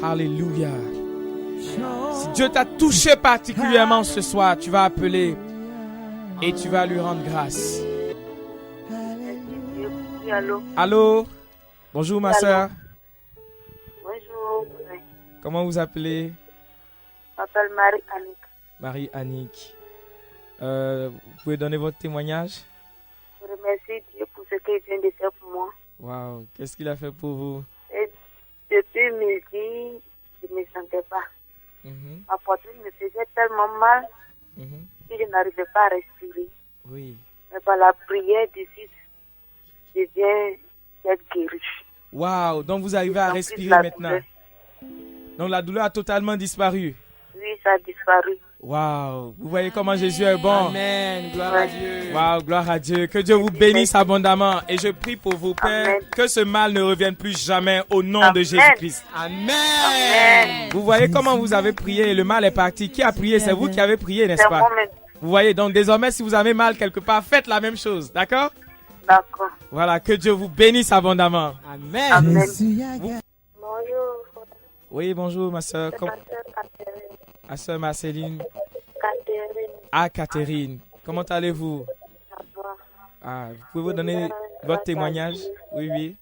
Alléluia. Si Dieu t'a touché particulièrement ce soir, tu vas appeler et tu vas lui rendre grâce. Oui, allô? Allô? Bonjour ma soeur. Bonjour. Comment vous appelez? Je m'appelle Marie-Annick. Marie-Annick. Vous pouvez donner votre témoignage? Je remercie Dieu pour ce qu'il vient de faire pour moi. Waouh, qu'est-ce qu'il a fait pour vous? Et depuis midi, je ne me sentais pas. Ma poitrine me faisait tellement mal que je n'arrivais pas à respirer. Oui. Mais par la prière d'ici, je viens d'être guérie. Waouh, donc vous arrivez à respirer maintenant. Donc la douleur a totalement disparu. Oui, ça a disparu. Waouh, vous voyez comment Jésus est bon. Amen, gloire à Dieu. Waouh, gloire à Dieu. Que Dieu vous bénisse abondamment. Et je prie pour vous, Père, Amen. que ce mal ne revienne plus jamais au nom de Jésus-Christ. Amen. Vous voyez comment vous avez prié et le mal est parti. Qui a prié? C'est vous qui avez prié, n'est-ce C'est pas? moi-même. Vous voyez, donc désormais, si vous avez mal quelque part, faites la même chose. D'accord? D'accord. Voilà, que Dieu vous bénisse abondamment. Amen. Amen. Bonjour, Oui, bonjour, ma soeur. c'est ma soeur Catherine. Ma soeur Marceline. Catherine, Ah, Catherine. Comment allez-vous? ça va. Ah, vous pouvez vous donner votre témoignage? Oui, oui.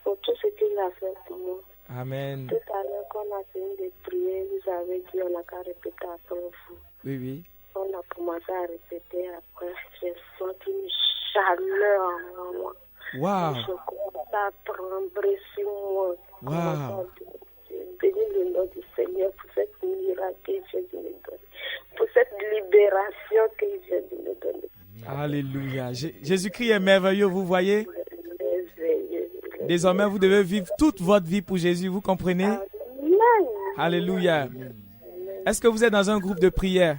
Pour tout ce qu'il a fait pour nous. Amen. Tout à l'heure, quand on a fini de prier, vous avez dit on n'a qu'à répéter après vous. Oui, oui. On a commencé à répéter après. J'ai senti une chaleur en moi. Waouh. Je commence à trembler sur moi. Waouh. Je bénis le nom du Seigneur pour cette miracle qu'il vient de me donner. Pour cette libération qu'il vient de me donner. Alléluia. Jésus-Christ est merveilleux, vous voyez? Merveilleux. Désormais, vous devez vivre toute votre vie pour Jésus, vous comprenez? Amen. Alléluia. Est-ce que vous êtes dans un groupe de prière?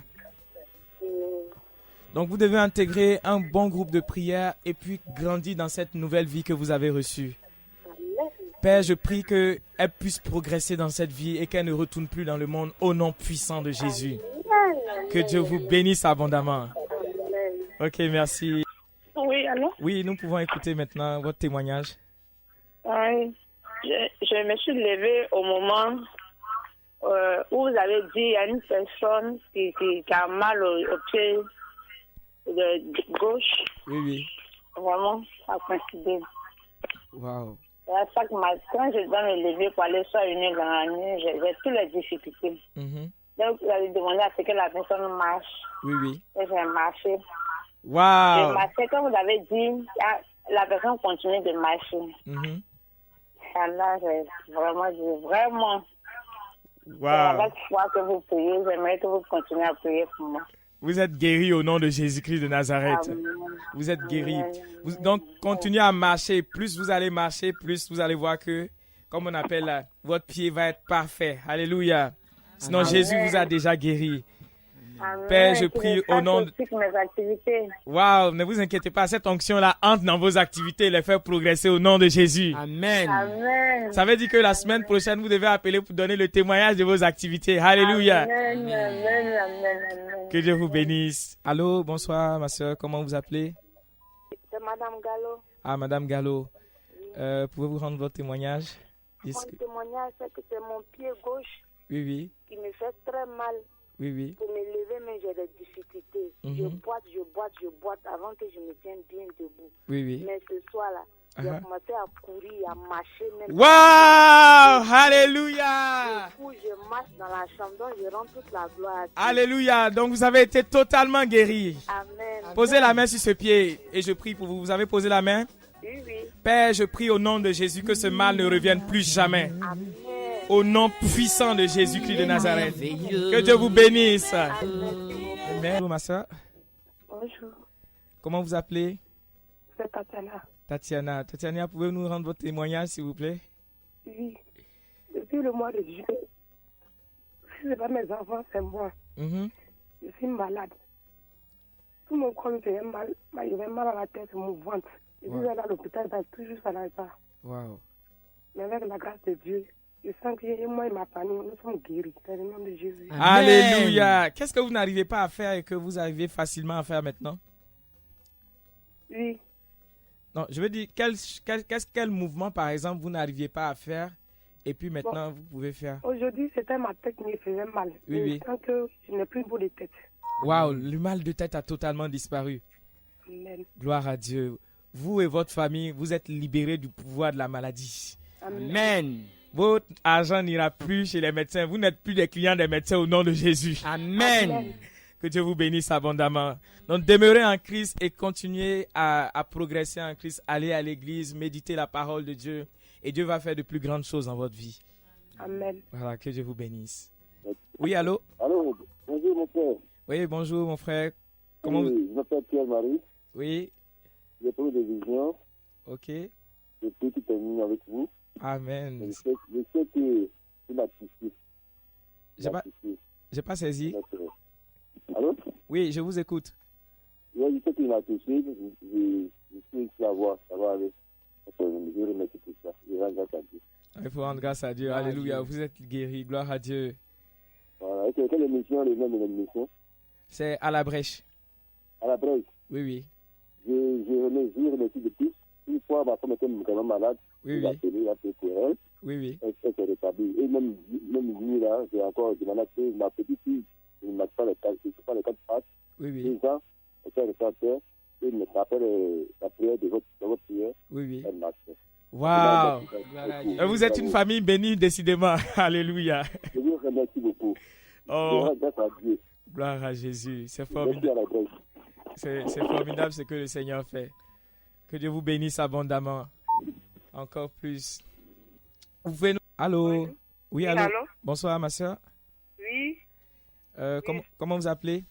Donc, vous devez intégrer un bon groupe de prière et puis grandir dans cette nouvelle vie que vous avez reçue. Père, je prie qu'elle puisse progresser dans cette vie et qu'elle ne retourne plus dans le monde au nom puissant de Jésus. Que Dieu vous bénisse abondamment. Ok, merci. Oui, allô? Oui, nous pouvons écouter maintenant votre témoignage. Oui. Je me suis levée au moment où vous avez dit il y a une personne qui a mal au pied de gauche. Oui, oui. Vraiment, ça coïncide. Waouh. À chaque matin, quand je dois me lever pour aller soit une dans la nuit, j'ai toutes les difficultés. Donc, vous avez demandé à ce que la personne marche. Oui, oui. Et j'ai marché. J'ai Waouh. marché, comme vous avez dit, la personne continue de marcher. Alors, j'ai vraiment, Waouh. avec foi que vous priez, j'aimerais que vous continuez à prier pour moi. Vous êtes guéri au nom de Jésus-Christ de Nazareth. Amen. Vous êtes guéri. Donc, continuez à marcher. Plus vous allez marcher, plus vous allez voir que, comme on appelle, votre pied va être parfait. Alléluia. Sinon, Amen. Jésus vous a déjà guéri. Amen. Père, je prie au nom de... mes activités. Waouh, ne vous inquiétez pas, cette onction-là entre dans vos activités et les faire progresser au nom de Jésus. Amen. Amen. Ça veut dire que la semaine prochaine, vous devez appeler pour donner le témoignage de vos activités. Alléluia. Amen, amen, amen. Que Dieu vous bénisse. Allô, bonsoir, ma soeur. Comment vous appelez? C'est Madame Gallo. Ah, Madame Gallo. Pouvez-vous rendre votre témoignage? Mon témoignage, c'est que c'est mon pied gauche Oui, oui. qui me fait très mal. Oui, oui. Pour me lever, mais j'ai des difficultés. Je boite avant que je me tienne bien debout. Oui, oui. Mais ce soir-là, j'ai commencé à courir, à marcher. Même Waouh! Alléluia! Du coup, je marche dans la chambre, donc je rends toute la gloire à Dieu. Alléluia! Donc vous avez été totalement guéri. Amen. Posez la main sur ce pied et je prie pour vous. Vous avez posé la main? Oui, oui. Père, je prie au nom de Jésus que ce mal ne revienne plus jamais. Amen. Au nom puissant de Jésus-Christ de Nazareth. Que Dieu vous bénisse. Amen. Bonjour, ma soeur. Bonjour, Comment vous appelez? c'est Tatiana. Tatiana. Tatiana, pouvez-vous nous rendre votre témoignage, s'il vous plaît? Oui. Depuis le mois de juillet, si ce n'est pas mes enfants, c'est moi. Je suis malade. Tout mon corps me fait mal. J'avais mal à la tête, mon ventre. Je suis allé à l'hôpital, toujours ça n'arrive pas. Wow. Mais avec la grâce de Dieu, je sens que moi et ma famille, nous sommes guéris. Dans le nom de Jésus. Amen. Alléluia. Qu'est-ce que vous n'arrivez pas à faire et que vous arrivez facilement à faire maintenant? Oui. Non, je veux dire, quel mouvement, par exemple, vous n'arriviez pas à faire Et puis maintenant, vous pouvez faire. Aujourd'hui, c'était ma tête qui me faisait mal. Oui, oui. Tant que je n'ai plus de bout de tête. Waouh, le mal de tête a totalement disparu. Amen. Gloire à Dieu. Vous et votre famille, vous êtes libérés du pouvoir de la maladie. Amen. Votre argent n'ira plus chez les médecins. Vous n'êtes plus des clients des médecins au nom de Jésus. Amen. Que Dieu vous bénisse abondamment. Donc, demeurez en Christ et continuez à progresser en Christ. Allez à l'église, méditez la parole de Dieu. Et Dieu va faire de plus grandes choses dans votre vie. Amen. Voilà, que Dieu vous bénisse. Oui, allô? Allô, bonjour mon frère. Oui, bonjour mon frère. Comment Oui, vous... je m'appelle Pierre-Marie. Oui, J'ai pris des visions. ok. Je peux tout terminer avec vous. Amen. Je sais que tu m'as touché. J'ai pas saisi. Allô? Oui, je vous écoute. Oui, je sais qu'il m'a touché. Je suis ici à voir. Ça va aller. Je remercie tout ça. Je rends grâce à Dieu. Il faut rendre grâce à Dieu. Gloire à Alléluia. Dieu. Vous êtes guéri. Gloire à Dieu. Voilà. Et quelle émission, le nom de l'émission? C'est à la brèche. À la brèche. Oui, oui. Je remercie de plus. Une fois, ma femme était vraiment malade. Oui, J'ai oui. appelé, j'ai appelé pour elle. Oui, oui. Elle s'est rétablie. Et même lui, là, j'ai encore demandé à ma petite fille, je ne marche pas les quatre pattes. Oui, oui. 10 ans, elle s'est rétablie. Et il me rappelle la prière de votre prière. Oui, oui. Elle marche. Waouh. Gloire à Dieu. Vous êtes une famille bénie, décidément. Alléluia. Je vous remercie beaucoup. Je Oh, rends grâce à Dieu. gloire à Jésus. C'est Merci formidable. à la grâce. C'est formidable ce que le Seigneur fait. Que Dieu vous bénisse abondamment. Encore plus. Vous pouvez nous... Allô? Oui, allô? Allô? Bonsoir, ma soeur. Oui, Comment vous appelez?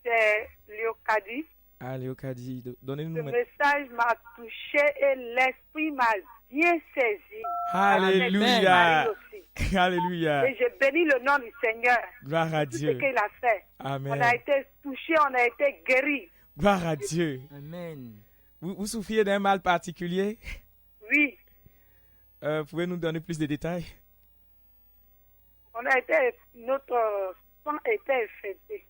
c'est Léocadie. Ah, Léocadie. Donnez-nous... Ce message m'a touché et l'esprit m'a bien saisi. Alléluia. Marie aussi. Alléluia. Et je bénis le nom du Seigneur. Gloire à Tout ce Dieu. qu'il a fait. On a Amen. été touchés, on a été guéris. Gloire à Dieu. Amen. Vous souffriez d'un mal particulier? Oui, Pouvez nous donner plus de détails? notre sang était infecté.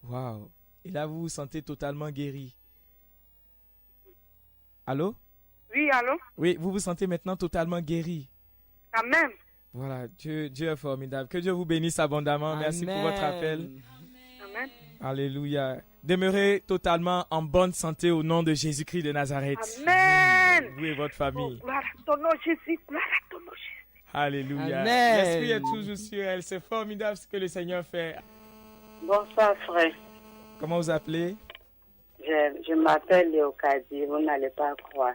Wow. Et là, vous vous sentez totalement guéri. Allô? Oui, allô? Oui, vous vous sentez maintenant totalement guéri. Amen. Voilà, Dieu est formidable. Que Dieu vous bénisse abondamment. Merci pour votre appel. Amen. Alléluia. Demeurez totalement en bonne santé au nom de Jésus-Christ de Nazareth. Amen. Vous et votre famille. Oh, gloire à ton nom, Jésus. Gloire à ton nom, Jésus. Alléluia. Amen. L'Esprit est toujours sur elle. C'est formidable ce que le Seigneur fait. Bonsoir, frère. Comment vous appelez? Je m'appelle Léocadie, vous n'allez pas croire.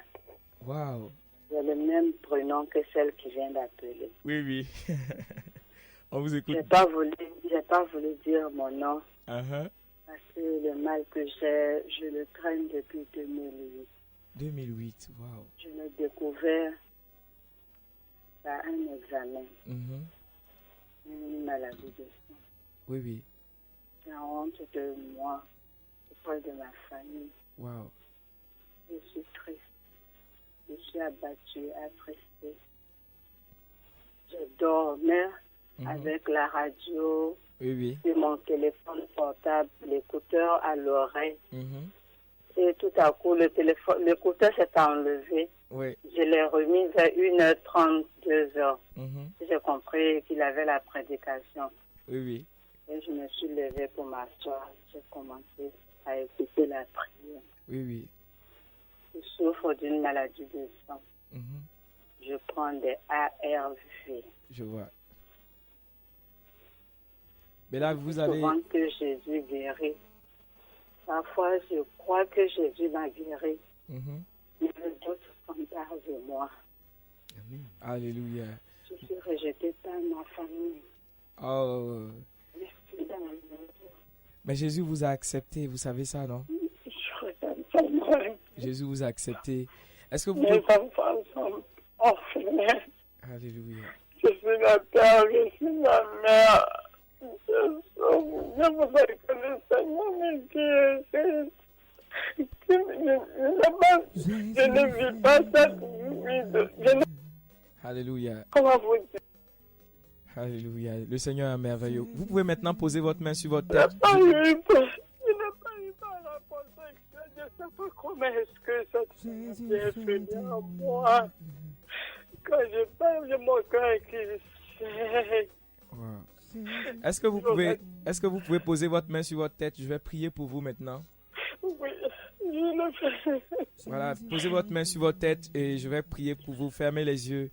Wow. J'ai le même prénom que celle qui vient d'appeler. Oui, oui. On vous écoute. J'ai pas voulu dire mon nom Uh-huh. parce que le mal que j'ai, je le traîne depuis 2008. 2008. Wow. Je l'ai découvert à un examen, Mhm. une maladie de sang. Oui, oui. J'ai honte de moi, auprès de ma famille. Wow. Je suis triste. Je suis abattue, attristée. Je dormais avec la radio Oui, oui. sur mon téléphone portable, l'écouteur à l'oreille. Mhm. Et tout à coup, l'écouteur s'est enlevé. Oui. Je l'ai remis vers 1h30, 2h. Mhm. J'ai compris qu'il avait la prédication. Oui, oui. Et je me suis levée pour m'asseoir. J'ai commencé à écouter la prière. Oui, oui. Je souffre d'une maladie de sang. Mhm. Je prends des ARV. Je vois. Mais là, vous C'est avez... souvent que Jésus guérit. Parfois, je crois que Jésus m'a guéri. Mhm. Mais d'autres s'emparent de moi. Alléluia. Je suis rejetée par ma famille. Oh. Je suis dans la maison. Mais Jésus vous a accepté, vous savez ça, non? Je regarde tellement. Jésus vous a accepté. Est-ce que vous Mes pouvez... enfants sont orphelins. Alléluia. Je suis la terre, je suis la mère. Je voudrais que le Seigneur me guérisse. Je ne vis pas cette vie. Alléluia. Comment vous dire? Alléluia. Le Seigneur est merveilleux. Vous pouvez maintenant poser votre main sur votre Je n'ai tête. pas eu par la protection. Je ne sais pas comment est-ce que ça s'est fait à moi. Que Quand je parle, j'ai mon cœur qui saigne. Wow. Est-ce que vous pouvez poser votre main sur votre tête? Je vais prier pour vous maintenant. Oui, je le fais. Voilà, posez votre main sur votre tête et je vais prier pour vous. Fermez les yeux.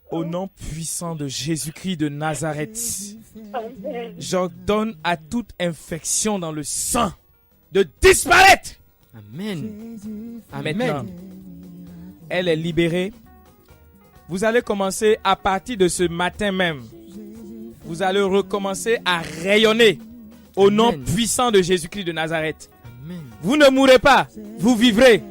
Au nom puissant de Jésus-Christ de Nazareth, Amen. j'ordonne à toute infection dans le sang de disparaître. Amen. Maintenant, Amen. elle est libérée. Vous allez commencer à partir de ce matin même. Vous allez recommencer à rayonner au nom Amen. puissant de Jésus-Christ de Nazareth. Amen. Vous ne mourrez pas, vous vivrez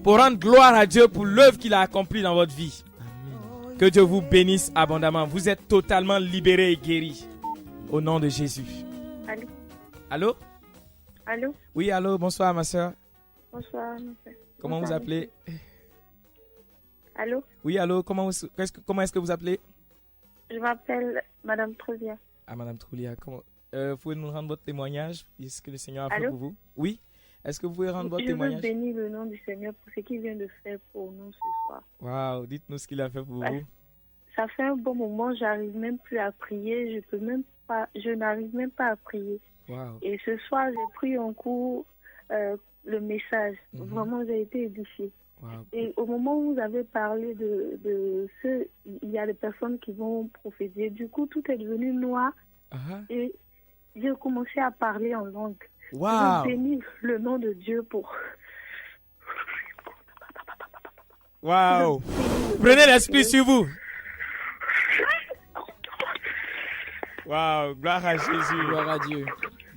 pour rendre gloire à Dieu pour l'œuvre qu'il a accomplie dans votre vie. Amen. Que Dieu vous bénisse abondamment. Vous êtes totalement libérés et guéris. Au nom de Jésus. Allô? Allô? Allô? Oui, allô, bonsoir ma soeur. Bonsoir, monsieur. Comment Bonsoir, vous appelez? Allô? Oui, allô, comment est-ce que vous appelez? Je m'appelle Madame Trosia. Ah, Madame Troulia, pouvez nous rendre votre témoignage? Est-ce que le Seigneur a fait Allô? pour vous? Oui? Est-ce que vous pouvez rendre votre Je veux témoignage? bénir le nom du Seigneur pour ce qu'il vient de faire pour nous ce soir. Waouh, dites-nous ce qu'il a fait pour Ouais. vous. Ça fait un bon moment, j'arrive même plus à prier. Je n'arrive même pas à prier. Waouh. Et ce soir, j'ai pris en cours le message. Mhm. Vraiment, j'ai été édifiée. Waouh. Et au moment où vous avez parlé de ce, il y a des personnes qui vont prophétiser. Du coup, tout est devenu noir Ah, et j'ai commencé à parler en langue. waouh. Je bénis le nom de Dieu pour... Waouh. Prenez l'esprit sur vous. Waouh, gloire à Jésus. Gloire à Dieu.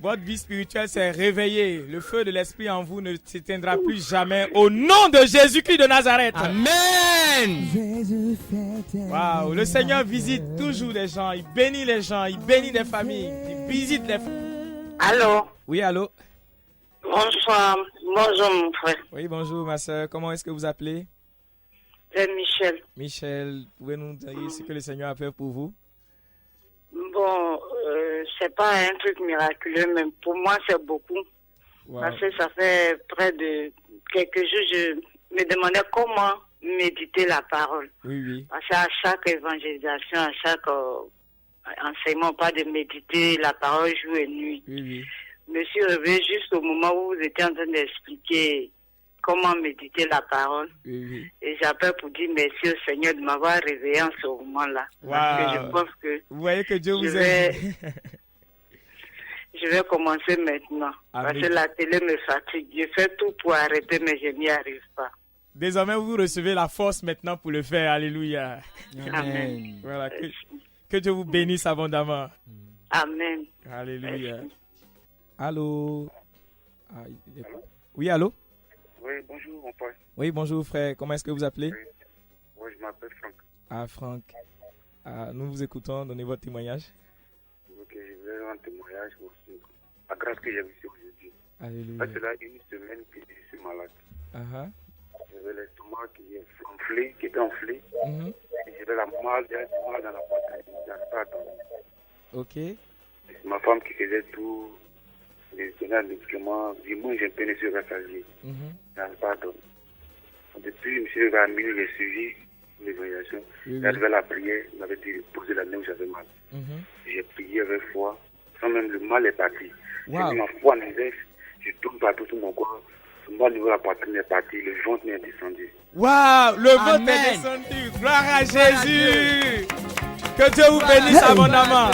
Votre vie spirituelle s'est réveillée. Le feu de l'esprit en vous ne s'éteindra plus jamais. Au nom de Jésus-Christ de Nazareth. Amen. Waouh, le Seigneur visite toujours les gens. Il bénit les gens. Il bénit les familles. Il visite les familles. Allô? Oui, allô? Bonsoir. Bonjour, mon frère. Oui, bonjour, ma soeur. Comment est-ce que vous appelez? C'est Michel. Michel, pouvez nous dire ce que le Seigneur a fait pour vous? Bon, c'est pas un truc miraculeux, mais pour moi, c'est beaucoup. Wow. Parce que ça fait près de quelques jours, je me demandais comment méditer la parole. Oui, oui. Parce qu'à chaque évangélisation, à chaque enseignement, on parle de méditer la parole jour et nuit. Oui, oui. Je me suis réveillée juste au moment où vous étiez en train d'expliquer comment méditer la parole. Oui, oui. Et j'appelle pour dire merci au Seigneur de m'avoir réveillé en ce moment-là. Parce que je pense que Vous voyez que Dieu je vous vais- aime. je vais commencer maintenant. Amen. Parce que la télé me fatigue. Je fais tout pour arrêter, mais je n'y arrive pas. Désormais, vous recevez la force maintenant pour le faire. Alléluia. Amen. Voilà. Que Dieu vous bénisse abondamment. Amen. Alléluia. Merci. Allô? Ah, oui, allô? Oui, bonjour, mon père. Oui, bonjour, frère. Comment est-ce que vous appelez? Moi, je m'appelle Franck. Ah, Franck. Ah, nous vous écoutons. Donnez votre témoignage. Donc, je vais rendre témoignage aussi. La grâce que j'ai reçue aujourd'hui. Alléluia. Ça, c'est là une semaine que je suis malade. Ah, J'avais l'estomac qui est enflé, qui était enflé. mhm. Et j'avais la mal dans la poitrine. Je n'arrivais pas à dormir. Ok. C'est ma femme qui faisait tout. Les donnait des médicaments. Du moins, j'ai peine sur la vie. Mhm. Je n'arrive pas à dormir. Depuis, je me suis levé à minuit, j'ai suivi l'évaluation. Oui, J'arrivais oui. à la prière. Il m'avait dit de poser la main où j'avais mal. Mhm. J'ai prié avec foi. Sans même le mal est parti. Wow. J'ai mis ma foi en inverse. Je tourne partout sur mon corps. Le mal au niveau de la poitrine est parti. Le ventre m'est descendu. Waouh, le vôtre Amen. est descendu. Gloire à Jésus. Que Dieu vous bénisse abondamment.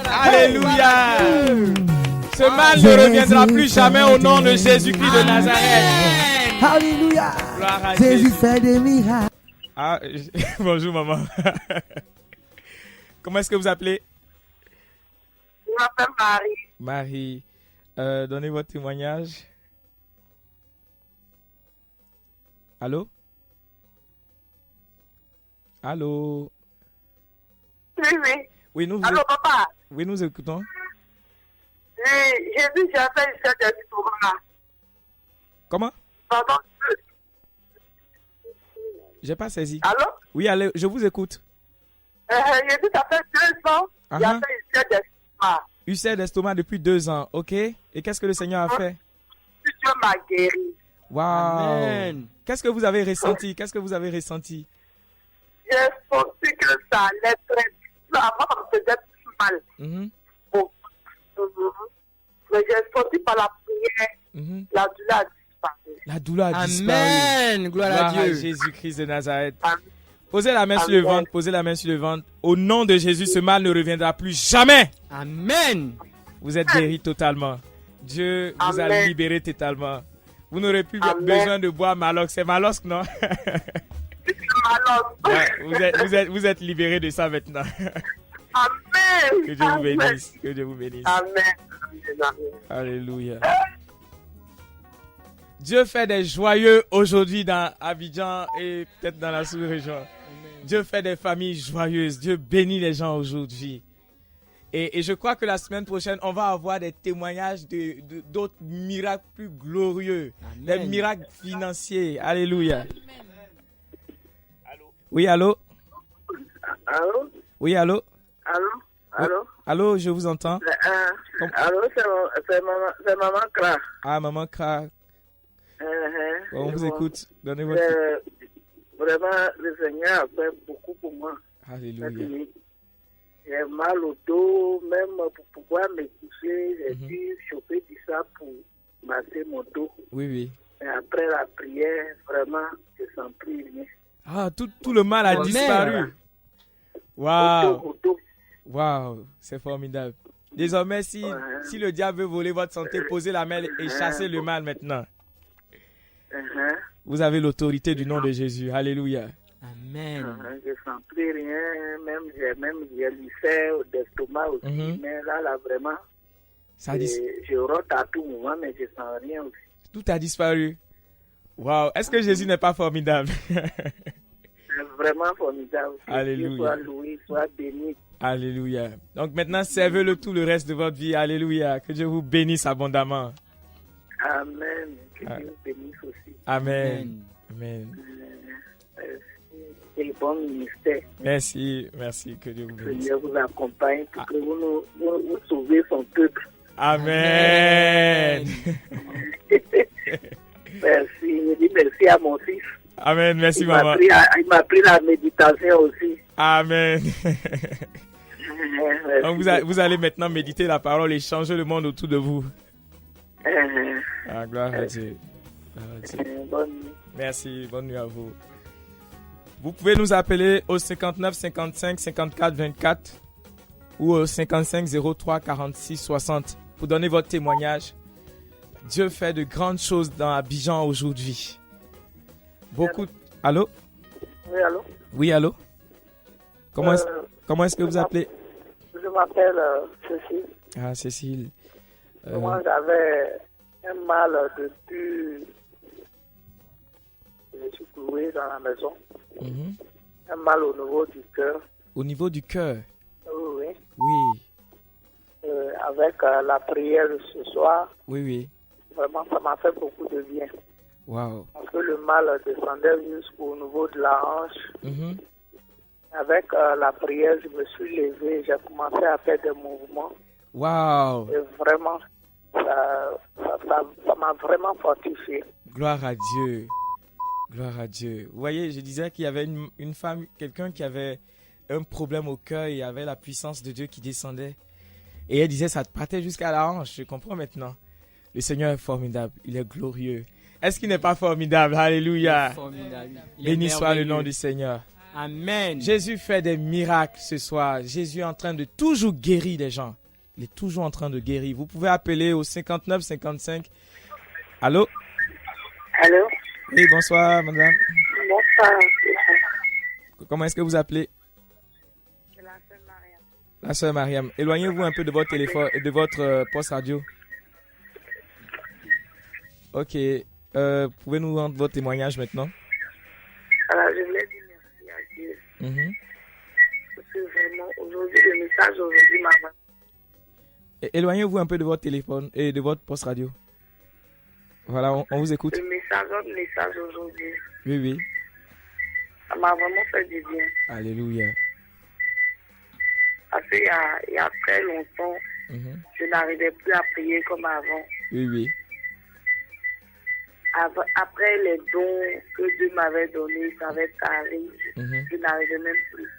Alléluia. Ce mal ne reviendra plus jamais au nom de Jésus-Christ de Nazareth. Alléluia. Gloire à Jésus Jésus. fait des miracles. Ah, bonjour maman. Comment est-ce que vous appelez? Je m'appelle Marie. Marie. Donnez votre témoignage. Allô? Allô? Oui, oui. Oui, nous, Allô, papa? oui, nous écoutons. Oui, j'ai vu, j'ai fait une cette là. Comment? Pardon? J'ai pas saisi. Allô? Oui, allez, je vous écoute. J'ai vu, ça fait 2 ans. J'ai Uh-huh. fait une cette là. Ulcère d'estomac depuis 2 ans, ok? Et qu'est-ce que le Seigneur a fait? Dieu m'a guéri. Waouh! Amen. Qu'est-ce que vous avez ressenti? Qu'est-ce que vous avez ressenti? j'ai senti que ça allait très vite. Avant, ça me faisait plus mal. Bon. Mais j'ai senti par la prière, la douleur a disparu. La douleur a disparu. Amen. Gloire à Dieu. Jésus-Christ de Nazareth. Amen. Posez la main sur le ventre, posez la main sur le ventre. Au nom de Jésus, ce mal ne reviendra plus jamais. Amen. Vous êtes guéri totalement. Dieu vous a libéré totalement. Vous n'aurez plus besoin de boire Malox. C'est Malox, non? Ouais, vous êtes libéré de ça maintenant. Amen. Que Dieu vous bénisse. Que Dieu vous bénisse. Amen. Alléluia. Dieu fait des joyeux aujourd'hui dans Abidjan et peut-être dans la sous-région. Dieu fait des familles joyeuses. Dieu bénit les gens aujourd'hui. Et je crois que la semaine prochaine, on va avoir des témoignages d'autres miracles plus glorieux. Amen. Des miracles financiers. Alléluia. Allô? Oui, allô? Allô? Oui, allô? Allô? Allô? Allô, je vous entends. Allô, c'est maman Kra. Ah, maman Kra. On vous écoute. Donnez votre... Vraiment, le Seigneur a fait beaucoup pour moi. Alléluia. J'ai mal au dos, même pour pouvoir me coucher, j'ai dû chauffer du ça pour masser mon dos. Oui, oui. Et après la prière, vraiment, je ne sens plus rien. Ah, tout le mal a disparu. Waouh. Waouh, c'est formidable. Désormais, si le diable veut voler votre santé, posez la main et chassez le mal maintenant. Vous avez l'autorité du nom de Jésus. Alléluia. Amen. Je ne sens plus rien, même j'ai l'ulcère d'estomac aussi, mais là vraiment, je rote à tout moment, mais je ne sens rien aussi. Tout a disparu. Waouh, est-ce que Jésus n'est pas formidable? C'est vraiment formidable. Alléluia. Dieu soit loué, soit béni. Alléluia. Donc maintenant, servez-le tout le reste de votre vie. Alléluia. Que Dieu vous bénisse abondamment. Amen. Que Dieu vous bénisse aussi. Amen. Amen. Et bon ministère. Merci. Que Dieu vous bénisse. Seigneur vous accompagne pour que vous sauvez son peuple. Amen. Merci. Je dis merci à mon fils. Amen. Merci, maman. Il m'a pris la méditation aussi. Amen. Donc vous allez maintenant méditer la parole et changer le monde autour de vous. Gloire à Dieu. Bonne nuit. Merci, bonne nuit à vous. Vous pouvez nous appeler au 59 55 54 24 ou au 55 03 46 60 pour donner votre témoignage. Dieu fait de grandes choses dans Abidjan aujourd'hui. Allô? Oui, allô? Oui, allô? Comment est-ce que vous appelez? Je m'appelle Cécile. Ah, Cécile. Moi, j'avais un mal depuis... Je suis cloué dans la maison. Un mal au niveau du cœur. Au niveau du cœur? Oui. Oui. Avec la prière de ce soir. Oui. Vraiment, ça m'a fait beaucoup de bien. Wow. Parce que le mal descendait jusqu'au niveau de la hanche. Avec la prière, je me suis levé, j'ai commencé à faire des mouvements. Wow. Et vraiment, ça m'a vraiment fortifié. Gloire à Dieu. Gloire à Dieu. Vous voyez, je disais qu'il y avait une femme, quelqu'un qui avait un problème au cœur, il y avait la puissance de Dieu qui descendait. Et elle disait, ça partait jusqu'à la hanche. Je comprends maintenant. Le Seigneur est formidable. Il est glorieux. Est-ce qu'il n'est pas formidable? Alléluia. Béni soit le nom du Seigneur. Amen. Jésus fait des miracles ce soir. Jésus est en train de toujours guérir les gens. Il est toujours en train de guérir. Vous pouvez appeler au 59 55. Allô? Allô? Oui, bonsoir, madame. Bonsoir. Comment est-ce que vous appelez? C'est la sœur Mariam. La sœur Mariam. Éloignez-vous un peu de votre téléphone et de votre poste radio. Ok. Pouvez nous rendre votre témoignage maintenant? Alors, je voulais dire merci à Dieu. Parce que vraiment, aujourd'hui, le message aujourd'hui m'a... Éloignez-vous un peu de votre téléphone et de votre poste radio. Voilà, on vous écoute. Votre message aujourd'hui. Oui. Ça m'a vraiment fait du bien. Alléluia. Parce qu'il y a très longtemps, je n'arrivais plus à prier comme avant. Oui. après les dons que Dieu m'avait donnés, ça avait taré. Je n'arrivais même plus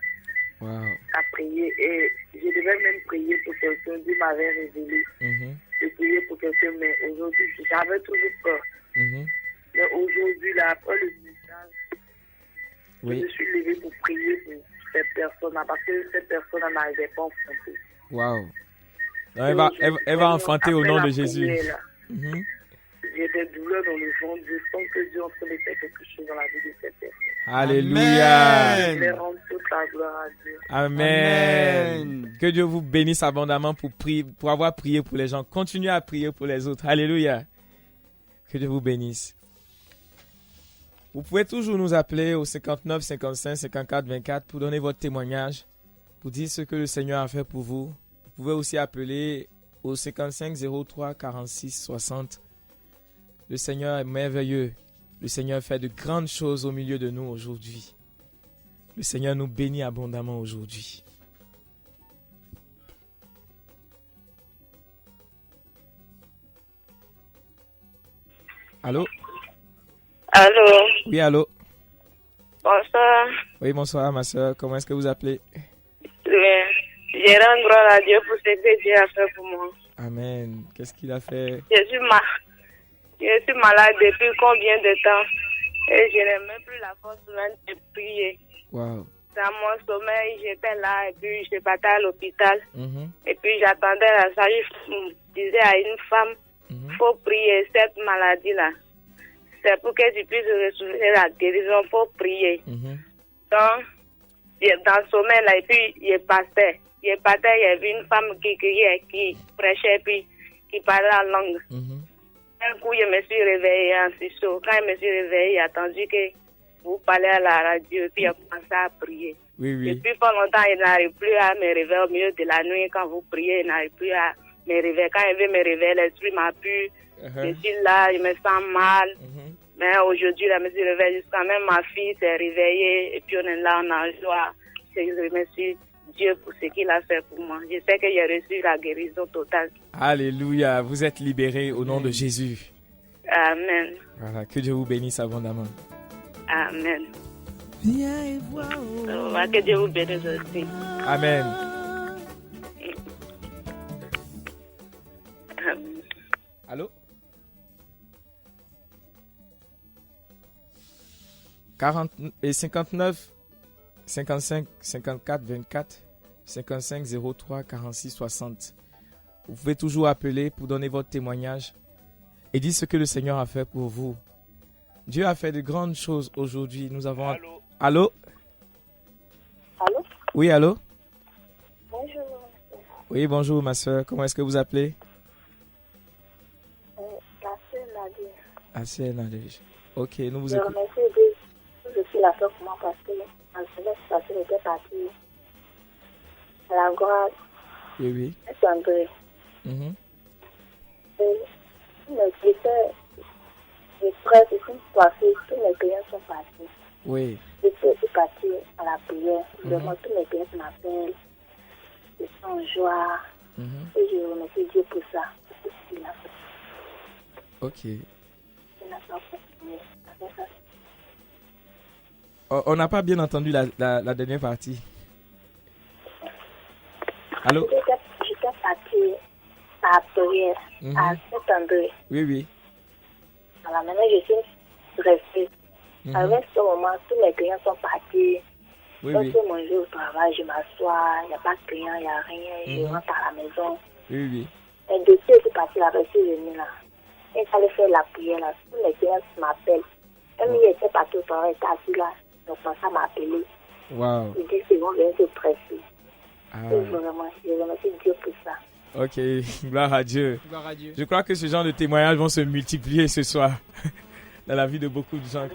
à prier. Et je devais même prier pour quelqu'un. Dieu m'avait révélé de prier pour quelqu'un. Mais aujourd'hui, j'avais toujours peur. Mais aujourd'hui, là, après le message, je me suis levée pour prier pour cette personne-là. Parce que cette personne-là n'arrivait pas à enfanter. Waouh. Elle va enfanter au nom de Jésus. J'ai des douleurs dans le ventre. Je sens que Dieu est en train de faire quelque chose dans la vie de cette personne. Alléluia. Je vais rendre toute la gloire à Dieu. Amen. Que Dieu vous bénisse abondamment pour avoir prié pour les gens. Continuez à prier pour les autres. Alléluia. Que Dieu vous bénisse. Vous pouvez toujours nous appeler au 59 55 54 24 pour donner votre témoignage, pour dire ce que le Seigneur a fait pour vous. Vous pouvez aussi appeler au 55 03 46 60. Le Seigneur est merveilleux. Le Seigneur fait de grandes choses au milieu de nous aujourd'hui. Le Seigneur nous bénit abondamment aujourd'hui. Allô? Allô? Oui, allô? Bonsoir. Oui, bonsoir, ma soeur. Comment est-ce que vous appelez? Je rends gloire à Dieu pour ce que Dieu a fait pour moi. Amen. Qu'est-ce qu'il a fait? Je suis malade depuis combien de temps? Et je n'ai même plus la force même de prier. Wow. Dans mon sommeil, j'étais là et puis je partais à l'hôpital. Et puis j'attendais la sage-femme disait à une femme, faut prier cette maladie-là. C'est pour que tu puisses recevoir la guérison, faut prier. Donc, dans le sommeil là, et puis il partait. Il y avait une femme qui criait, qui prêchait, puis qui parlait en langue. Un coup, je me suis réveillée en sursaut. Quand je me suis réveillée, j'ai attendu que vous parlez à la radio, et puis j'ai commencé à prier. Oui. Et puis, pendant longtemps, il n'arrive plus à me réveiller au milieu de la nuit. Quand vous priez, il n'arrive plus à me réveiller. Quand il veut me réveiller, l'esprit m'a pu. Je suis là, je me sens mal. Mais aujourd'hui, je me suis réveillée. Jusqu'à même ma fille s'est réveillée. Et puis, on est là, on a joie. Je remercie Dieu pour ce qu'il a fait pour moi. Je sais que j'ai reçu la guérison totale. Alléluia. Vous êtes libérés au nom de Jésus. Amen. Voilà. Que Dieu vous bénisse abondamment. Amen. Que Dieu vous bénisse aussi. Amen. Allô? 59 55 54 24 55 03 46 60. Vous pouvez toujours appeler pour donner votre témoignage et dire ce que le Seigneur a fait pour vous. Dieu a fait de grandes choses aujourd'hui. Nous avons... Allô? Allô? Oui, allô? Bonjour. Oui, bonjour ma soeur. Comment est-ce que vous appelez? Assez Nadège. Ok, nous vous écoutons. Je suis la soeur pour moi parce que en semestre passé, j'étais partie à la gloire. Oui. C'est André. Et tous mes critères, les frères se sont coiffés, tous mes clients sont partis. Oui. Je suis aussi partie à la prière. Vraiment, tous mes clients m'appellent. Ils sont en joie. Et je remercie Dieu pour ça. Ok. On n'a pas bien entendu la dernière partie. Allô? J'étais partie à la prière à Saint-André. Oui. Alors maintenant, je suis restée. Avec ce moment, tous mes clients sont partis. Donc, je mange au travail, je m'assois, il n'y a pas de clients, il n'y a rien, je rentre à la maison. Oui. Et depuis que je suis partie là, je suis venue là. Et il fallait faire la prière là. Tous mes clients m'appellent. Même il était parti au travail, il était assis là. Donc, ça m'a appelé. Wow. Il dit qu'ils vont venir se presser. Et vraiment, je remercie Dieu pour ça. Ok, gloire à Dieu. Je crois que ce genre de témoignages vont se multiplier ce soir dans la vie de beaucoup de gens.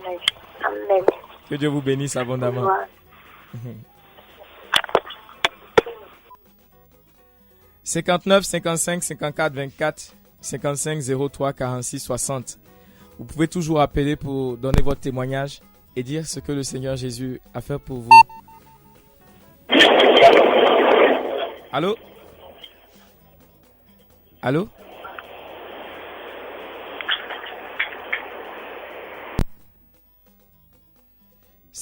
Amen. Que Dieu vous bénisse abondamment. 59 55 54 24 55 03 46 60. Vous pouvez toujours appeler pour donner votre témoignage et dire ce que le Seigneur Jésus a fait pour vous. Allô?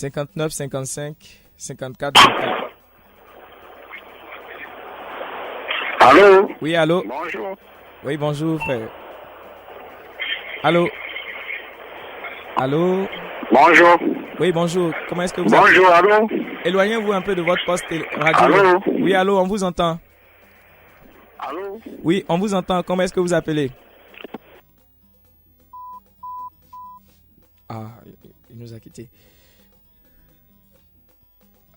59 55 54 24. Allô? Oui, allô? Bonjour. Oui, bonjour, frère. Allô? Allô? Bonjour. Oui, bonjour. Comment est-ce que vous Bonjour, allô? Éloignez-vous un peu de votre poste radio. Allô? Oui, allô, on vous entend. Allô? Oui, on vous entend. Comment est-ce que vous appelez? Ah, il nous a quittés.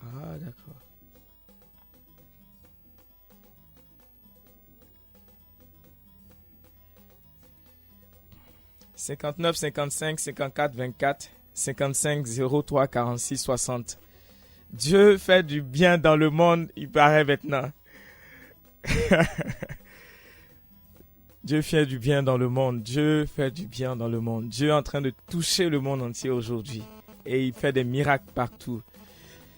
Ah, d'accord. « 59 55 54 24 55 03 46 60. Dieu fait du bien dans le monde, il paraît maintenant. Dieu fait du bien dans le monde. Dieu fait du bien dans le monde. Dieu est en train de toucher le monde entier aujourd'hui. Et il fait des miracles partout.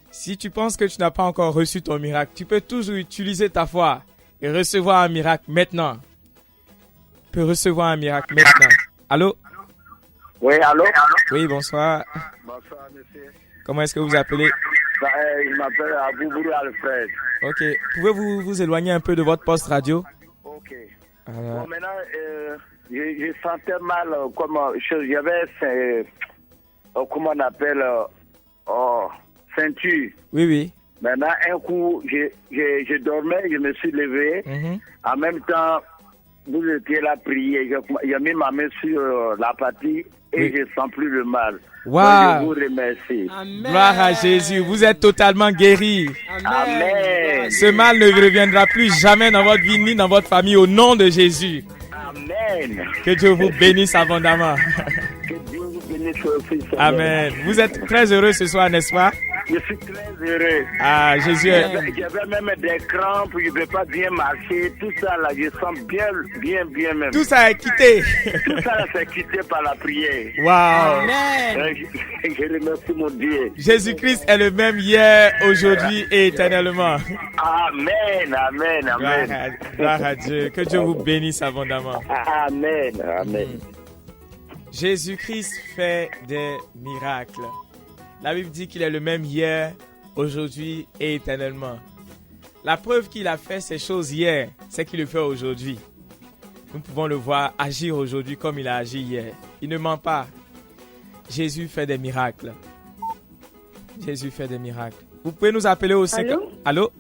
Si tu penses que tu n'as pas encore reçu ton miracle, tu peux toujours utiliser ta foi et recevoir un miracle maintenant. Tu peux recevoir un miracle maintenant. Allô? Oui, allô? Oui, bonsoir. Bonsoir, monsieur. Comment est-ce que vous appelez? Je m'appelle Aboubourou Alfred. Ok. Pouvez-vous vous éloigner un peu de votre poste radio? Ok. Alors... Bon, maintenant, je sentais mal, comme j'avais, comment on appelle, ceinture. Oui, oui. Maintenant, un coup, je dormais, je me suis levé. En même temps, vous étiez là prier. J'ai mis ma main sur la partie et je ne sens plus le mal. Wow. Donc, je vous remercie. Amen. Gloire à Jésus. Vous êtes totalement guéri. Amen. Ce mal ne reviendra plus jamais dans votre vie ni dans votre famille au nom de Jésus. Amen. Que Dieu vous bénisse abondamment. Que Dieu vous bénisse aussi. Seigneur. Amen. Vous êtes très heureux ce soir, n'est-ce pas? Je suis très heureux. Ah, Jésus est... J'avais même des crampes, je ne peux pas bien marcher. Tout ça là, je sens bien même. Tout ça est quitté. Tout ça là, c'est quitté par la prière. Wow. Amen. Je remercie mon Dieu. Jésus-Christ est le même hier, aujourd'hui et éternellement. Amen, amen, amen. Gloire à Dieu. Que Dieu vous bénisse abondamment. Amen, amen. Jésus-Christ fait des miracles. La Bible dit qu'il est le même hier, aujourd'hui et éternellement. La preuve qu'il a fait ces choses hier, c'est qu'il le fait aujourd'hui. Nous pouvons le voir agir aujourd'hui comme il a agi hier. Il ne ment pas. Jésus fait des miracles. Jésus fait des miracles. Vous pouvez nous appeler au 5... Allô?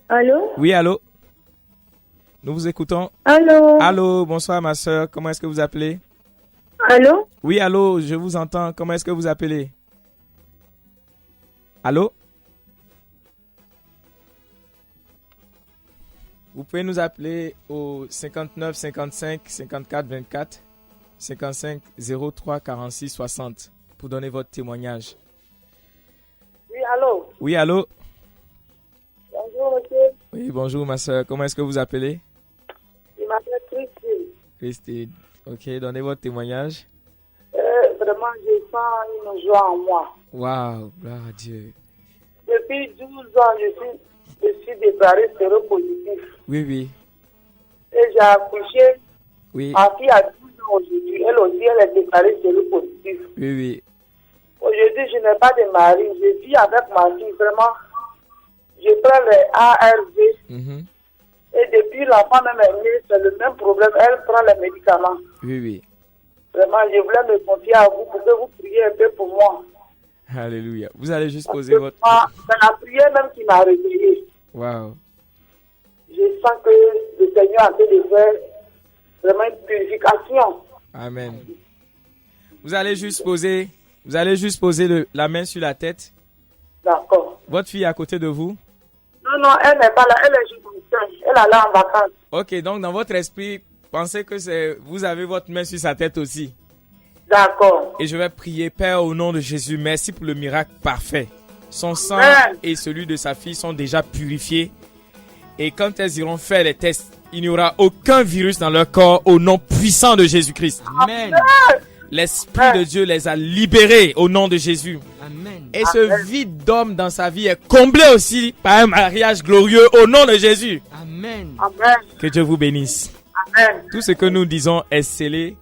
Allô? Oui, allô? Nous vous écoutons. Allô? Allô, bonsoir ma soeur. Comment est-ce que vous appelez? Allô? Oui, allô, je vous entends. Comment est-ce que vous appelez? Allô? Vous pouvez nous appeler au 59 55 54 24 55 03 46 60 pour donner votre témoignage. Oui, allô? Oui, allô? Bonjour, monsieur. Oui, bonjour ma soeur. Comment est-ce que vous appelez? Je m'appelle Christine. Christine. Ok, donnez votre témoignage. Vraiment, je sens une joie en moi. Waouh, gloire à Dieu. Depuis 12 ans, je suis déclarée séropositif. Oui, oui. Et j'ai accouché. Oui. Ma fille a 12 ans aujourd'hui. Elle aussi, elle est déclarée séropositive. Oui, oui. Aujourd'hui, je n'ai pas de mari. Je vis avec ma fille. Vraiment, je prends les ARV. Et depuis l'enfant même est né, c'est le même problème. Elle prend les médicaments. Oui, oui. Vraiment, je voulais me confier à vous pour que vous priez un peu pour moi. Alléluia. Vous allez juste poser votre... C'est la prière même qui m'a réveillée. Waouh. Je sens que le Seigneur a fait de faire vraiment une purification. Amen. Vous allez juste poser la main sur la tête. D'accord. Votre fille est à côté de vous? Non, elle n'est pas là. Elle est juste ici. Elle est là en vacances. Ok, donc dans votre esprit, pensez que vous avez votre main sur sa tête aussi. D'accord. Et je vais prier, Père, au nom de Jésus, merci pour le miracle parfait. Son sang et celui de sa fille sont déjà purifiés. Et quand elles iront faire les tests, il n'y aura aucun virus dans leur corps au nom puissant de Jésus-Christ. Amen. L'Esprit de Dieu les a libérés au nom de Jésus. Amen. Et ce vide d'homme dans sa vie est comblé aussi par un mariage glorieux au nom de Jésus. Amen. Amen. Que Dieu vous bénisse. Amen. Tout ce que nous disons est scellé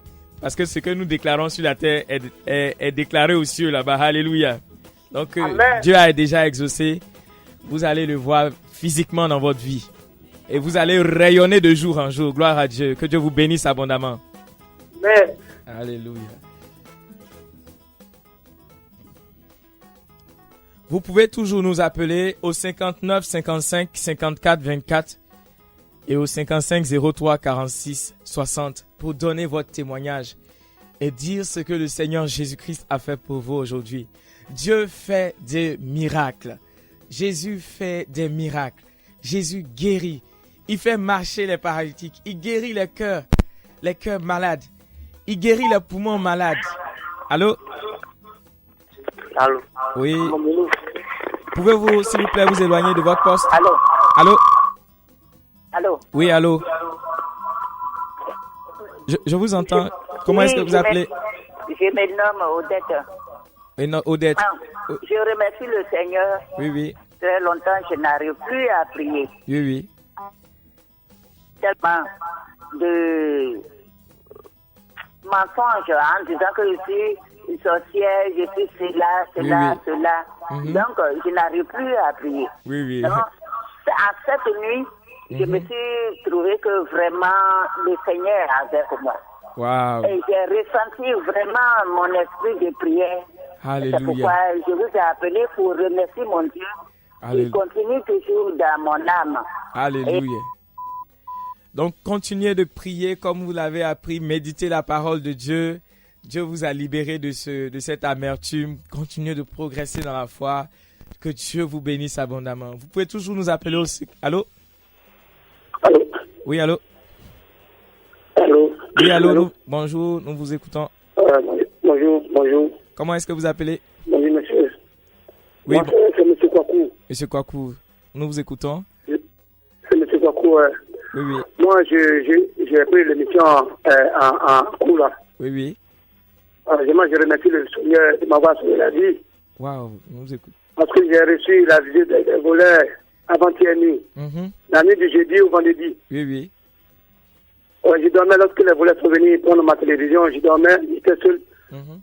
Parce que ce que nous déclarons sur la terre est déclaré aux cieux là-bas. Alléluia. Donc, Dieu a déjà exaucé. Vous allez le voir physiquement dans votre vie. Et vous allez rayonner de jour en jour. Gloire à Dieu. Que Dieu vous bénisse abondamment. Amen. Alléluia. Vous pouvez toujours nous appeler au 59 55 54 24 et au 55 03 46 60 pour donner votre témoignage et dire ce que le Seigneur Jésus-Christ a fait pour vous aujourd'hui. Dieu fait des miracles. Jésus fait des miracles. Jésus guérit. Il fait marcher les paralytiques. Il guérit les cœurs malades. Il guérit les poumons malades. Allô? Allô? Oui. Pouvez-vous, s'il vous plaît, vous éloigner de votre poste? Allô? Allô? Allô? Oui, allô? Je vous entends. Comment est-ce que vous appelez? Je me nomme Odette. Oui, non, Odette. Je remercie le Seigneur. Oui, oui. Très longtemps, je n'arrive plus à prier. Oui, oui. Tellement de mensonges en disant que je suis sorcière, je suis cela. Donc, je n'arrive plus à prier. Oui, oui. Donc, à cette nuit, je me suis trouvé que vraiment le Seigneur est avec moi. Wow. Et j'ai ressenti vraiment mon esprit de prière. Alléluia. C'est pourquoi je vous ai appelé pour remercier mon Dieu. Il continue toujours dans mon âme. Alléluia. Donc, continuez de prier comme vous l'avez appris. Méditez la parole de Dieu. Dieu vous a libéré de cette amertume. Continuez de progresser dans la foi. Que Dieu vous bénisse abondamment. Vous pouvez toujours nous appeler aussi. Allô? Allô? Oui, allô? Allô? Oui, allô? Bonjour, nous vous écoutons. Bonjour. Comment est-ce que vous appelez? Bonjour, monsieur. Oui, moi, c'est M. Kwaku. Monsieur Kwaku, nous vous écoutons. C'est M. Kwaku. Oui. Moi, j'ai pris l'émission en cours là. Oui. Moi, je remercie le Seigneur de m'avoir sauvé la vie. Waouh, nous vous écoutons. Parce que j'ai reçu la visite des voleurs avant-hier nuit. La nuit du jeudi au vendredi. Oui. Je dormais lorsque les voleurs sont venus prendre ma télévision. Je dormais, j'étais seul.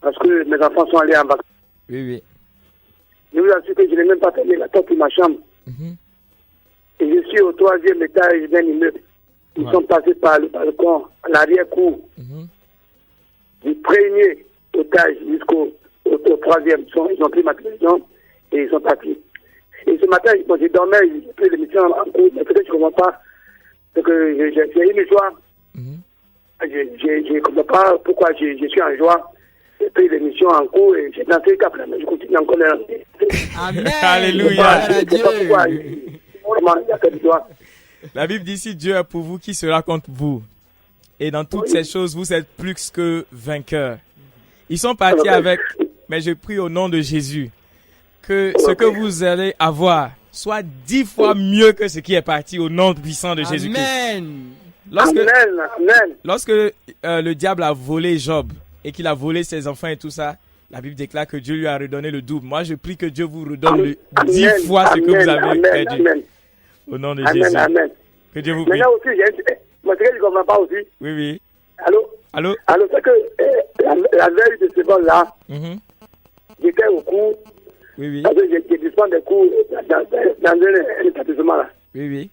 Parce que mes enfants sont allés en vacances. Oui. Je vous assure que je n'ai même pas fermé la porte de ma chambre. Et je suis au 3e étage d'un immeuble. Ils sont passés par le balcon, à l'arrière-cour. Du premier étage jusqu'au 3e. Ils ont pris ma télévision et ils sont partis. Et ce matin, je dormais, j'ai pris l'émission en cours, mais peut-être que je ne comprends pas. Donc, j'ai une joie. Je ne comprends pas pourquoi je suis en joie. J'ai pris l'émission en cours et j'ai dansé qu'après, mais je continue encore à danser. Amen. Alléluia. La Bible dit, si Dieu est pour vous, qui sera contre vous? Et dans toutes ces choses, vous êtes plus que vainqueurs. Ils sont partis avec, mais je prie au nom de Jésus, que ce que vous allez avoir soit 10 fois mieux que ce qui est parti au nom puissant de Jésus-Christ. Amen. Lorsque le diable a volé Job et qu'il a volé ses enfants et tout ça, la Bible déclare que Dieu lui a redonné le double. Moi, je prie que Dieu vous redonne 10 fois ce que vous avez perdu. Au nom de Jésus. Que Dieu vous bénisse. Maintenant aussi, moi, ce que je ne comprends pas aussi. Oui. Allô, c'est que la veille de ce vol-là, j'étais au cours. Oui. Parce que je dispense des cours dans un établissement là. Oui.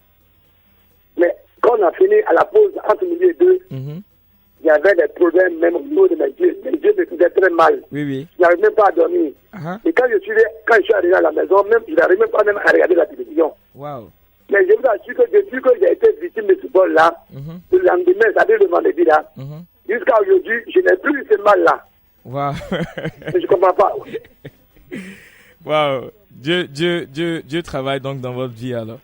Mais quand on a fini à la pause, entre midi et 2, il y avait des problèmes même au niveau de mes yeux. Mes yeux me faisaient très mal. Oui. Je n'arrivais même pas à dormir. Et quand je suis arrivé à la maison, je n'arrivais même pas même à regarder la télévision. Wow. Mais je vous assure que depuis que j'ai été victime de ce vol-là, le lendemain, c'est-à-dire le vendredi là, jusqu'à aujourd'hui, je n'ai plus ce mal-là. Wow. Je ne comprends pas. Wow. Dieu travaille donc dans votre vie alors.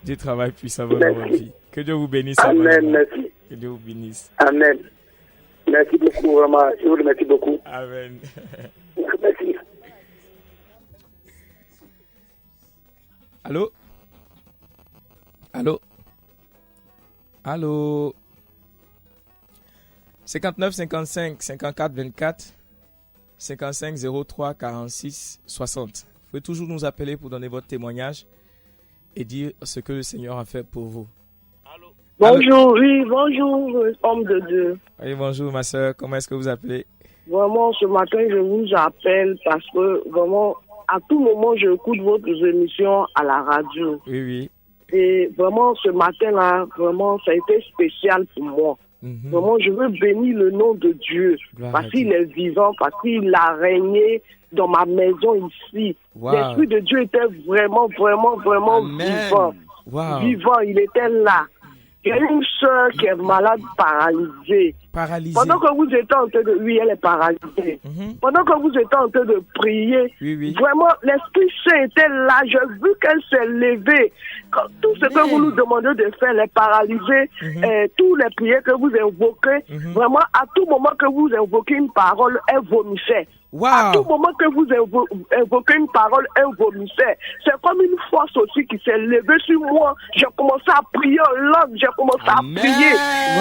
Dieu travaille puissamment dans votre vie. Que Dieu vous bénisse. Amen, merci. Que Dieu vous bénisse. Amen. Merci beaucoup, vraiment. Je vous remercie beaucoup. Amen. Merci. Allô? 59 55 54 24 55 03 46 60. Vous pouvez toujours nous appeler pour donner votre témoignage et dire ce que le Seigneur a fait pour vous. Bonjour, oui, bonjour, homme de Dieu. Oui, bonjour, ma soeur. Comment est-ce que vous appelez? Vraiment, ce matin, je vous appelle parce que, vraiment, à tout moment, j'écoute votre émission à la radio. Oui, oui. Et vraiment, ce matin-là, vraiment, ça a été spécial pour moi. Vraiment, je veux bénir le nom de Dieu parce qu'il est vivant, parce qu'il a régné dans ma maison ici. L'Esprit de Dieu était vraiment vivant. Vivant, il était là. Il y a une soeur qui est malade, paralysée. Pendant que vous étiez en train de... Oui, elle est paralysée. Pendant que vous étiez en train de prier, vraiment, l'Esprit Saint était là. J'ai vu qu'elle s'est levée. Tout ce que vous nous demandez de faire, les paralysés, tous les prières que vous invoquez, vraiment, à tout moment que vous invoquez une parole, elle vomissait. À tout moment que vous invoquez une parole, elle vomissait. C'est comme une force aussi qui s'est levée sur moi. J'ai commencé à prier en langue, j'ai commencé à prier.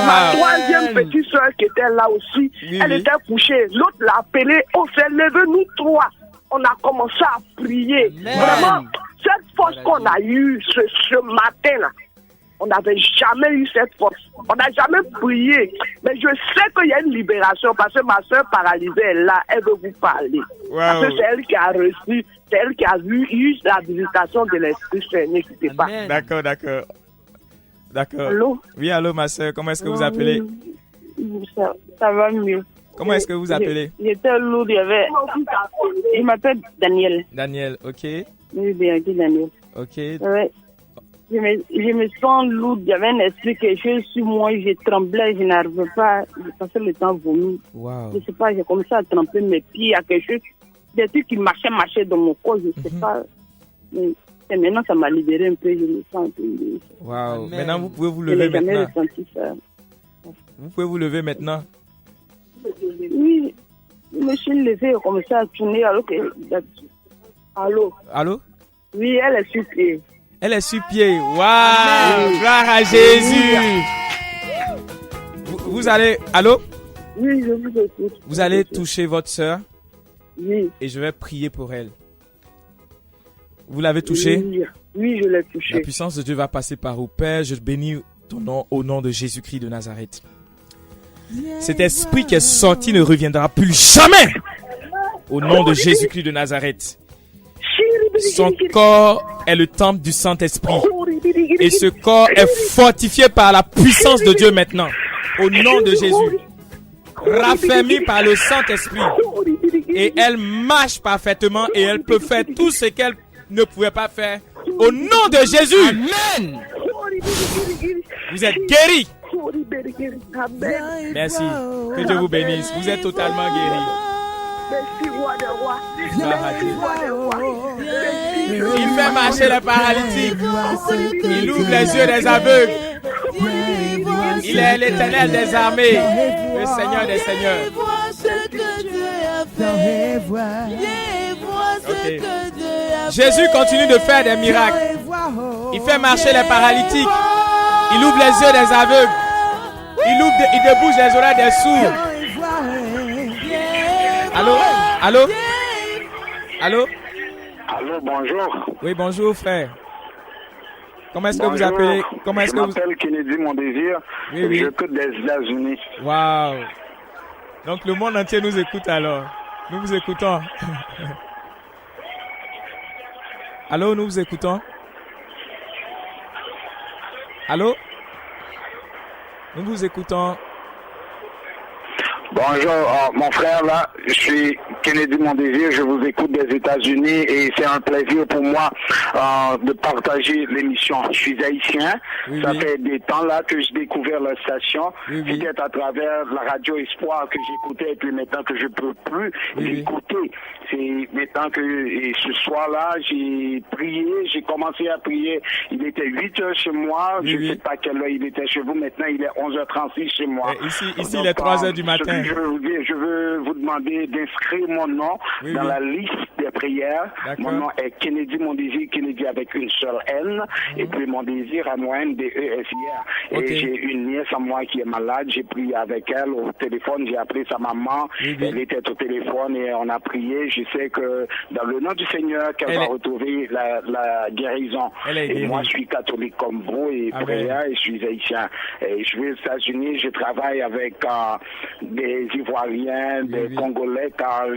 Ma troisième petite soeur qui était là aussi, elle était couchée. L'autre l'a appelée, on s'est levé nous trois. On a commencé à prier. Vraiment, cette force qu'on a eue ce matin-là, on n'avait jamais eu cette force. On n'a jamais prié. Mais je sais qu'il y a une libération parce que ma soeur paralysée est là. Elle veut vous parler. Parce que c'est elle qui a reçu, c'est elle qui a eu la visitation de l'Esprit Saint. N'écoutez pas. D'accord. Allô? Oui, allô, ma soeur. Comment est-ce que vous appelez? Ça va mieux. Comment est-ce que vous appelez? J'étais lourde. Il m'appelle Daniel. Daniel, ok. Oui, bien dit Daniel. Ok. Ouais. Je me sens lourde, il y avait un esprit quelque chose sur moi, je tremblais, je n'arrivais pas, je passais le temps vomi. Je sais pas, j'ai commencé à tremper mes pieds, il y a quelque chose, des trucs qui marchaient dans mon corps, je sais pas. Mais maintenant, ça m'a libéré un peu, je me sens un peu. Maintenant, vous pouvez vous lever maintenant. Jamais ressenti ça. Vous pouvez vous lever maintenant. Oui, je me suis levée, j'ai commencé à tourner alors que... Allô? Oui, elle est sur pied. Elle est sur pied. Waouh! Gloire à Jésus! Vous allez... Allô? Oui, je vous écoute. Vous allez toucher votre sœur? Oui. Et je vais prier pour elle. Vous l'avez touchée? Oui, je l'ai touchée. La puissance de Dieu va passer par vous. Père, je bénis ton nom au nom de Jésus-Christ de Nazareth. Cet esprit qui est sorti ne reviendra plus jamais au nom de Jésus-Christ de Nazareth. Son corps est le temple du Saint-Esprit. Et ce corps est fortifié par la puissance de Dieu maintenant. Au nom de Jésus. Raffermi par le Saint-Esprit. Et elle marche parfaitement et elle peut faire tout ce qu'elle ne pouvait pas faire. Au nom de Jésus. Amen. Vous êtes guéris. Merci. Que Dieu vous bénisse. Vous êtes totalement guéris. Il fait marcher les paralytiques. Il ouvre les yeux des aveugles. Il est l'Éternel des armées, le Seigneur des seigneurs. Okay. Jésus continue de faire des miracles. Il fait marcher les paralytiques. Il ouvre les yeux des aveugles. Il débouche les oreilles des sourds. Allô? Allô, bonjour. Oui, bonjour, frère. Comment est-ce que vous appelez? Je m'appelle Kennedy Mon Désir. Oui. J'écoute des États-Unis. Waouh. Donc le monde entier nous écoute alors. Nous vous écoutons. Allô, nous vous écoutons. Allô? Nous vous écoutons. Bonjour, mon frère, là, je suis Kennedy Mon Désir, je vous écoute des États-Unis et c'est un plaisir pour moi de partager l'émission. Je suis haïtien, ça fait des temps là que j'ai découvert la station, peut-être à travers la radio Espoir que j'écoutais et puis maintenant que je peux plus écouter. C'est maintenant que ce soir-là, j'ai prié, j'ai commencé à prier, il était 8h chez moi, je ne sais pas quelle heure il était chez vous, maintenant il est 11h36 chez moi. Ici il est 3h du matin. Je veux vous dire, je veux vous demander d'inscrire mon nom dans la liste des les prières. Mon nom est Kennedy Mondésir, Kennedy avec une seule N, et puis Mondésir MONDESIR. Et j'ai une nièce à moi qui est malade, j'ai prié avec elle au téléphone, j'ai appelé sa maman, elle était au téléphone et on a prié. Je sais que dans le nom du Seigneur, qu'elle va retrouver la guérison. Et moi, je suis catholique comme vous et prière, et je suis haïtien. Et je vais aux États-Unis, je travaille avec des Ivoiriens, des Congolais,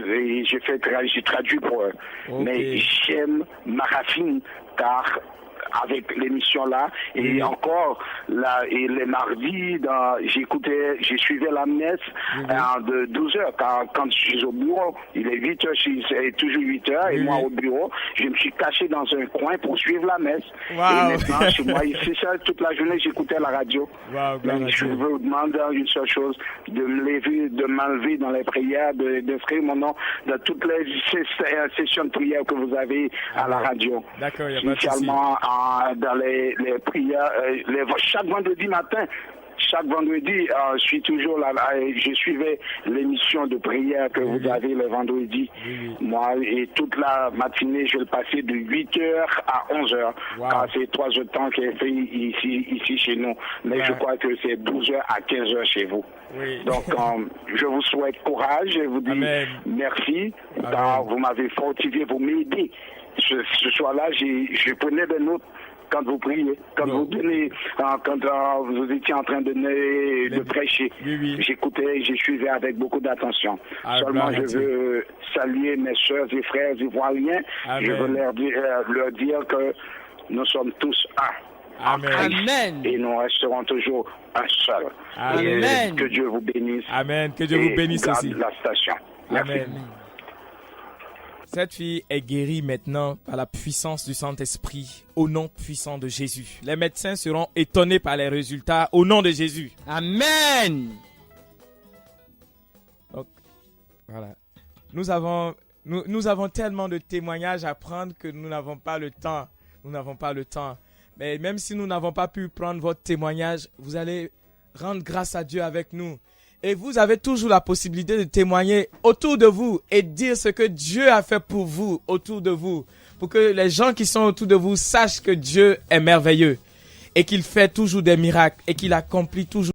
et j'ai traduit pour eux. Mais j'aime ma racine, car avec l'émission là et encore là, et les mardis je suivais la messe de 12h quand je suis au bureau, il est 8h, c'est toujours 8h et moi au bureau je me suis caché dans un coin pour suivre la messe. Et maintenant chez moi ici, toute la journée j'écoutais la radio. Je vous demande une seule chose, de m'enlever dans les prières, d'inscrire mon nom dans toutes les sessions de prière que vous avez à la radio. Spécialement dans les prières, chaque vendredi matin. Chaque vendredi, je suis toujours là, je suivais l'émission de prière que vous avez le vendredi. Moi, et toute la matinée, je le passais de 8h à 11h. Car c'est 3 heures de temps qui est fait ici chez nous. Mais je crois que c'est 12h à 15h chez vous. Donc, je vous souhaite courage et vous dis merci. Car vous m'avez fortifié, vous m'aidez. Ce soir-là, je prenais des notes. Quand vous priez, quand vous donnez, quand vous étiez en train de prêcher, j'écoutais, je suivais avec beaucoup d'attention. Seulement, je veux saluer mes soeurs et frères ivoiriens. Je veux leur dire que nous sommes tous un. Amen. Et nous resterons toujours un seul. Amen. Que Dieu vous bénisse. Amen. Que Dieu vous bénisse aussi. La station. Merci. Amen. Cette fille est guérie maintenant par la puissance du Saint-Esprit, au nom puissant de Jésus. Les médecins seront étonnés par les résultats au nom de Jésus. Amen. Donc, voilà. Nous avons tellement de témoignages à prendre que nous n'avons pas le temps. Nous n'avons pas le temps. Mais même si nous n'avons pas pu prendre votre témoignage, vous allez rendre grâce à Dieu avec nous. Et vous avez toujours la possibilité de témoigner autour de vous et dire ce que Dieu a fait pour vous autour de vous. Pour que les gens qui sont autour de vous sachent que Dieu est merveilleux et qu'il fait toujours des miracles et qu'il accomplit toujours